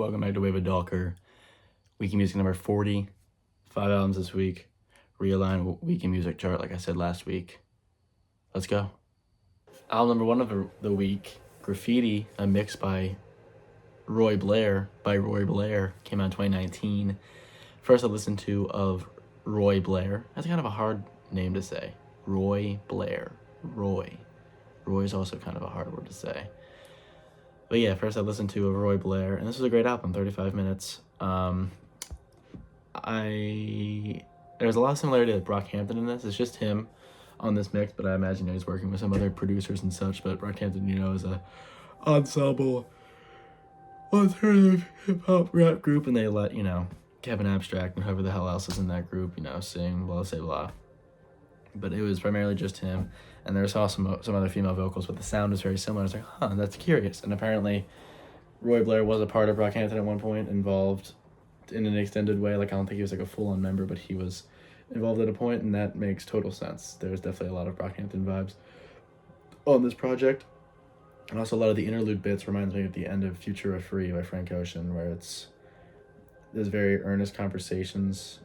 Welcome back to Wave of Dalker. Weekly Music number 40. 5 albums this week. Realign Weekly Music chart like I said last week. Let's go. Album number 1 of the week, Graffiti, a mix by Roy Blair, came out in 2019. First I listened to of Roy Blair. That's kind of a hard name to say. Roy Blair. Roy is also kind of a hard word to say. But yeah, first I listened to a Roy Blair, and this was a great album, 35 minutes. There's a lot of similarity with Brockhampton in this. It's just him on this mix, but I imagine he's working with some other producers and such. But Brockhampton, is a ensemble alternative hip-hop rap group, and they let, Kevin Abstract and whoever the hell else is in that group, sing, blah, say, blah. But it was primarily just him, and there was also some other female vocals, but the sound was very similar. I was like, that's curious. And apparently Roy Blair was a part of Brockhampton at one point, involved in an extended way. Like, I don't think he was like a full-on member, but he was involved at a point, and that makes total sense. There's definitely a lot of Brockhampton vibes on this project. And also a lot of the interlude bits reminds me of the end of Future Free by Frank Ocean, where there's very earnest conversations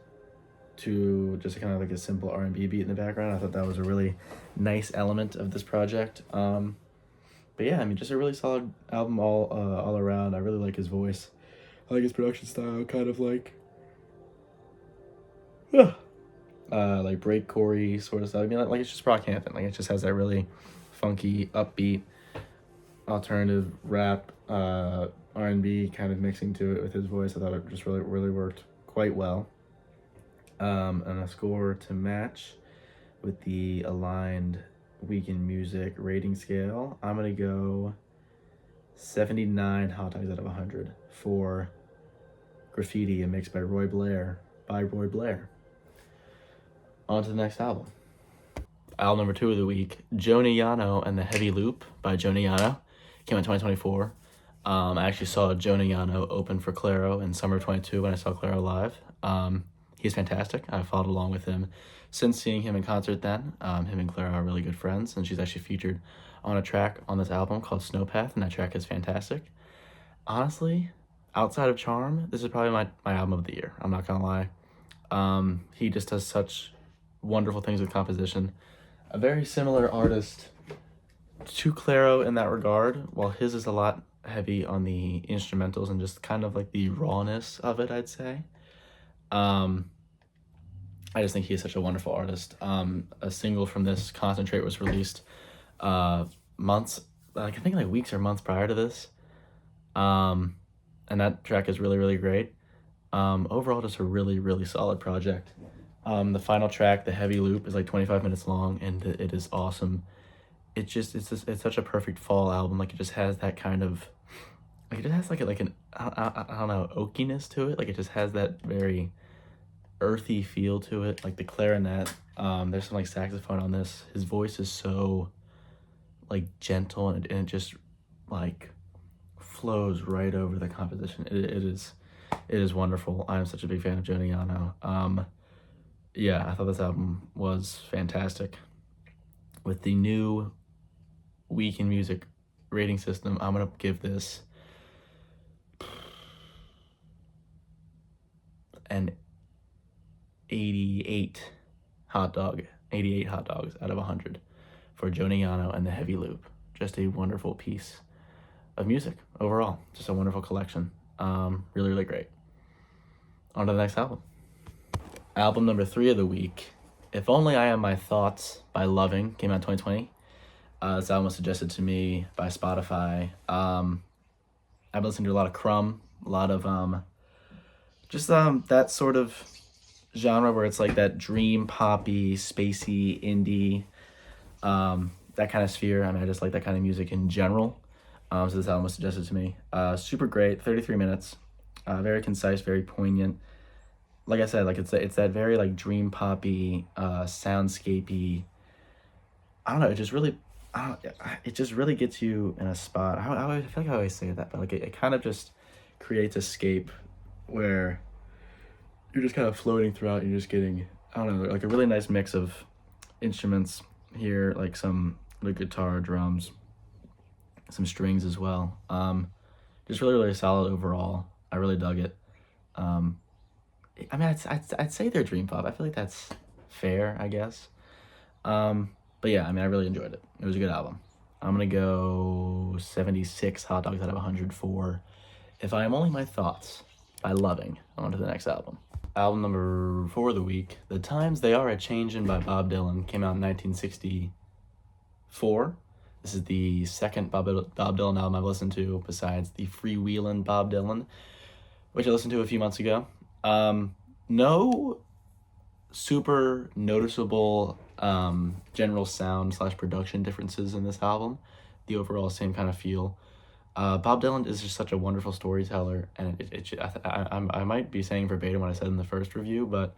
to just kind of like a simple R&B beat in the background. I thought that was a really nice element of this project. But yeah, just a really solid album all around. I really like his voice. I like his production style, kind of like breakcore-y sort of stuff. Like it's just Brockhampton. Like it just has that really funky, upbeat, alternative rap, R&B kind of mixing to it with his voice. I thought it just really worked quite well. And a score to match with the aligned Week in Music rating scale. I'm going to go 79 hot dogs out of 100 for Graffiti, a mix by Roy Blair. On to the next album. Album number 2 of the week, Joni Yano and the Heavy Loop by Joni Yano. Came out in 2024. I actually saw Joni Yano open for Clairo in summer of 22 when I saw Clairo live. He's fantastic. I've followed along with him since seeing him in concert then. Him and Clara are really good friends, and she's actually featured on a track on this album called Snowpath, and that track is fantastic. Honestly, outside of Charm, this is probably my album of the year. I'm not gonna lie. He just does such wonderful things with composition. A very similar artist to Clairo in that regard, while his is a lot heavy on the instrumentals and just kind of like the rawness of it, I'd say. I just think he is such a wonderful artist. A single from this, Concentrate, was released months, weeks or months prior to this. And that track is really, really great. Overall, just a really, really solid project. The final track, the Heavy Loop, is like 25 minutes long, and it is awesome. It's such a perfect fall album. Like, it just has that kind of, like, it just has an I don't know, oakiness to it. Like, it just has that very earthy feel to it. Like the clarinet, there's some like saxophone on this. His voice is so like gentle, and it just like flows right over the composition. It is wonderful. I'm such a big fan of Joni Yano. Yeah, I thought this album was fantastic. With the new Week in Music rating system, I'm gonna give this an 88 hot dogs out of 100 for Joni Yano and the Heavy Loop. Just a wonderful piece of music overall. Just a wonderful collection. Really, really great. On to the next album. Album number 3 of the week, If Only I Am My Thoughts by Loving, came out in 2020. This album was suggested to me by Spotify. I've been listening to a lot of Crumb, a lot of that sort of genre where it's like that dream poppy, spacey, indie, that kind of sphere. I just like that kind of music in general. So this album was suggested to me. Super great, 33 minutes, very concise, very poignant. Like I said, like it's that very like dream poppy, soundscapey. I don't know. It just really gets you in a spot. I feel like I always say that, but like it kind of just creates escape where you're just kind of floating throughout. And you're just getting, I don't know, like a really nice mix of instruments here, like some the guitar, drums, some strings as well. Just really, really solid overall. I really dug it. I mean, I'd say they're dream pop. I feel like that's fair, I guess. But yeah, I mean, I really enjoyed it. It was a good album. I'm gonna go 76 hot dogs out of 100 for If I Am Only My Thoughts by Loving. On to the next album. Album number 4 of the week, The Times They Are A-Changin' by Bob Dylan, came out in 1964. This is the second Bob Dylan album I've listened to, besides the Freewheelin' Bob Dylan, which I listened to a few months ago. No super noticeable general sound / production differences in this album. The overall same kind of feel. Bob Dylan is just such a wonderful storyteller, and I might be saying verbatim what I said in the first review, but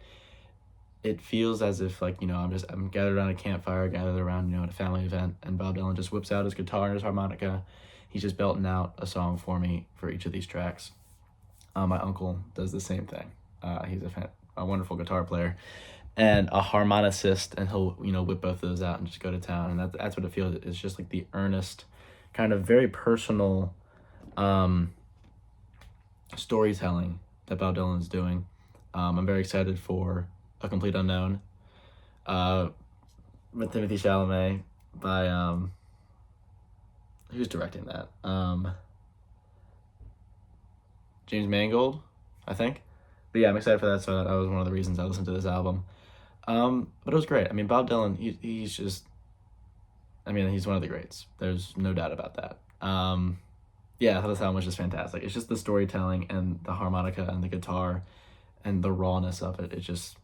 it feels as if, like, I'm gathered around a campfire, gathered around, at a family event, and Bob Dylan just whips out his guitar and his harmonica. He's just belting out a song for me for each of these tracks. My uncle does the same thing. He's a wonderful guitar player and a harmonicist, and he'll, whip both of those out and just go to town. And that's what it feels. It's just like the earnest, kind of very personal storytelling that Bob Dylan is doing. I'm very excited for A Complete Unknown with Timothée Chalamet by who's directing that? James Mangold, I think. But yeah, I'm excited for that. So that was one of the reasons I listened to this album. But it was great. I mean, Bob Dylan, he's just, he's one of the greats. There's no doubt about that. Yeah, I thought this album was just fantastic. It's just the storytelling and the harmonica and the guitar and the rawness of it. It's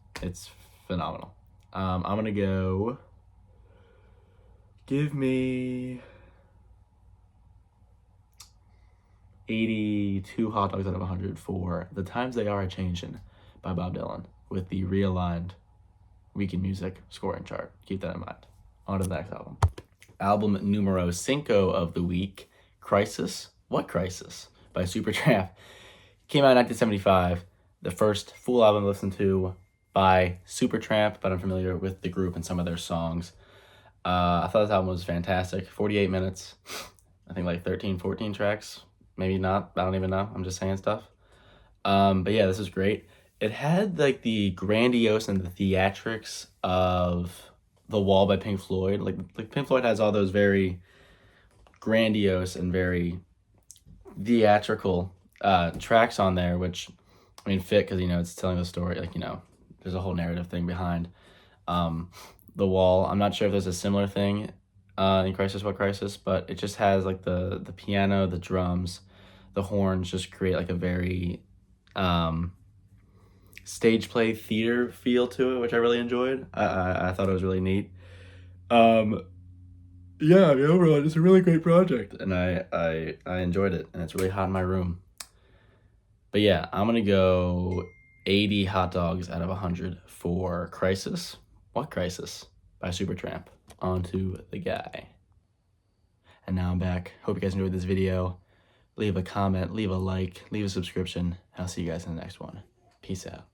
phenomenal. I'm going to go, give me 82 hot dogs out of 100 for The Times They Are A-Changin' by Bob Dylan with the realigned Week in Music scoring chart. Keep that in mind. On to the next album. Album numero 5 of the week, Crisis. What Crisis? By Supertramp. Came out in 1975. The first full album I listened to by Supertramp, but I'm familiar with the group and some of their songs. I thought this album was fantastic. 48 minutes. I think like 13, 14 tracks. Maybe not. I don't even know. I'm just saying stuff. But yeah, this is great. It had like the grandiose and the theatrics of The Wall by Pink Floyd. Like Pink Floyd has all those very grandiose and very theatrical tracks on there, which fit because it's telling the story. There's a whole narrative thing behind The Wall. I'm not sure if there's a similar thing in Crisis What Crisis, but it just has like the piano, the drums, the horns just create like a very stage play theater feel to it, which I really enjoyed. I thought it was really neat. Yeah, overall, it's a really great project, and I enjoyed it, and it's really hot in my room. But yeah, I'm gonna go 80 hot dogs out of 100 for Crisis. What Crisis? By Supertramp. On to the guy. And now I'm back. Hope you guys enjoyed this video. Leave a comment, leave a like, leave a subscription. I'll see you guys in the next one. Peace out.